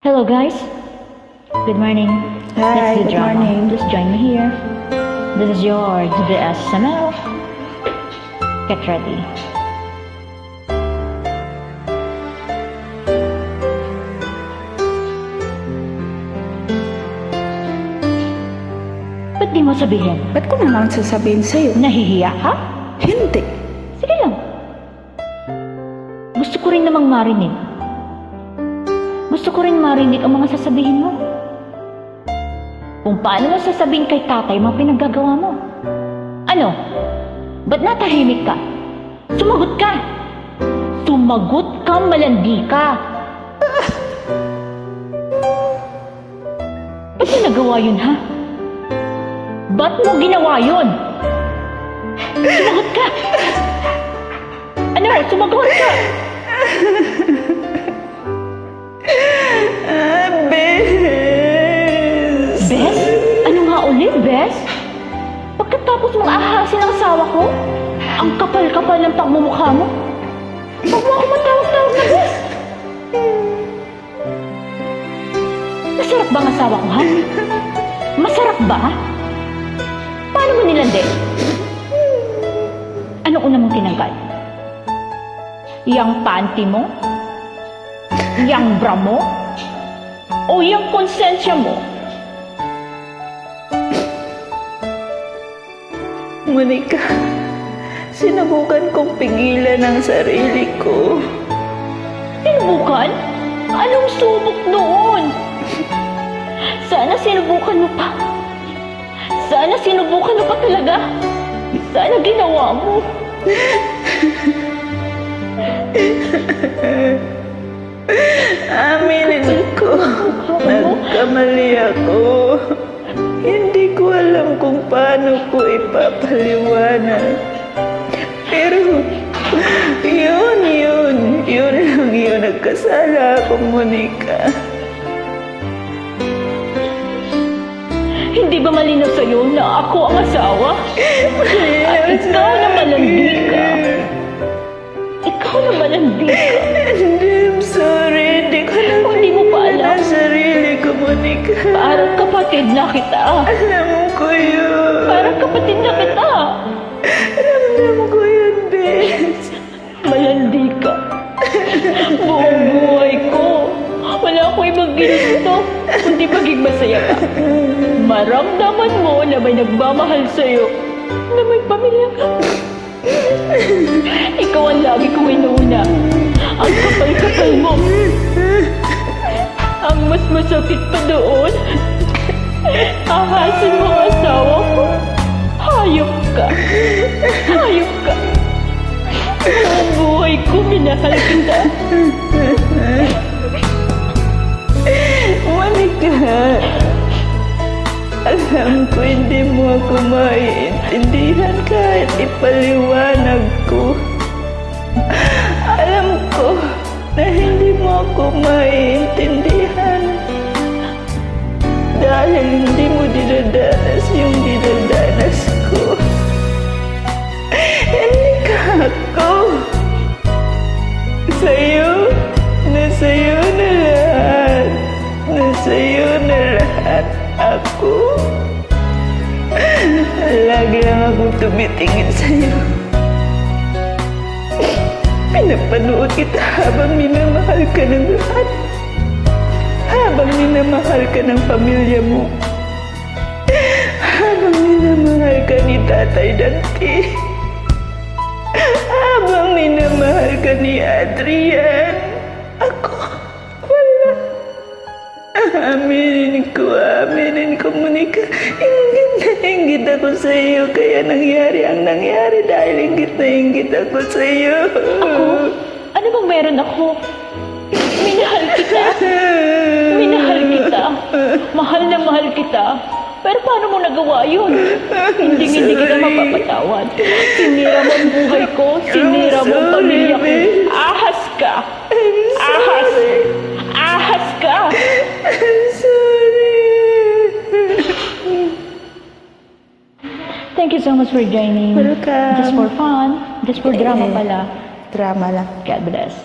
Hello guys, good morning. Hi, Let's do good drama. morning. Just join me here. This is your GBS Samel. Get ready. Ba't di mo sabihin? Ba't ko naman sasabihin sa'yo? Nahihiya ka? Hindi. Sige lang. Gusto ko rin namang marinig. Gusto ko rin marinig ang mga sasabihin mo. Kung paano mo sasabihin kay tatay mga pinaggagawa mo. Ano? Ba't natahimik ka? Sumagot ka! Sumagot ka, malandi ka! Ba't mo nagawa yun, ha? Ba't mo ginawa yun? Sumagot ka! Ano? Sumagot ka! Bes! Bes? Ano nga ulit, Bes? Pagkatapos mong ahasin ang asawa ko, ang kapal-kapal ng pagmumukha mo. Huwag mo ako matawag-tawag na Bes. Masarap ba ang asawa ko, ha? Masarap ba? Paano mo nilandi? Anong una mong tinanggal? Yang panty mo? Yang bra mo? O yang konsensya mo? Monica, sinubukan kong pigilan ang sarili ko. Sinubukan? Anong subok noon? Sana sinubukan mo pa. Sana sinubukan mo pa talaga. Sana ginawa mo. Aminin ko, nagkamali ako. Hindi ko alam kung paano ko ipapaliwanag. Pero, yun lang yun. Nagkasala ako, Monica. Hindi ba malinaw sa'yo na ako ang asawa? At ikaw na malandi ka. Ikaw na malandi ka. I'm sorry. Hindi ko na Hindi mo pa alam. ang sarili ko, Monica. Parang kapatid na kita. Alam ko yun. Parang kapatid na kita. Ramdam ko yun, Bes. Malandi ka. Buong buhay ko. Wala akong ibang ginusto, kundi maging masaya ka. Maramdaman mo na may nagmamahal sa'yo, na may pamilya ka. Ikaw ang lagi kong inuuna. Ang kapal-kapal mo. Ang mas masakit pa doon, ahasin mo ang asawa ko. Hayop ka. Hayop ka. Buong buhay ko, minahal kita. Monica, alam ko hindi mo ako maiintindihan kahit ipaliwanag ko. Alam ko na hindi mo ako maiintindihan dahil hindi mo dinadanas yung dinadanas ko. Hindi ka ako. Nasa'yo na lahat. Nasa'yo na lahat ako. Lagi lang akong tumitingin sa'yo. Pinapanood kita habang minamahal ka ng lahat. Habang minamahal ka ng pamilya mo. Habang minamahal ka ni Tatay Dante. Habang minamahal ka ni Adrian. Ako, wala. Aminin ko, Monica. Inggit ako sa iyo, kaya nangyari ang nangyari dahil inggit ako sa iyo. Ako? Ano bang meron ako? Minahal kita. Minahal kita. Mahal na mahal kita. Pero paano mo nagawa yun? Hindi kita mapapatawad. Sinira mo ang buhay ko. Sinira mo ang pamilya ko. Ahas ka. Ahas. Ahas ka. I'm sorry. Thank you so much for joining. Welcome. Just for fun. Just for drama pala. Drama lang. God bless.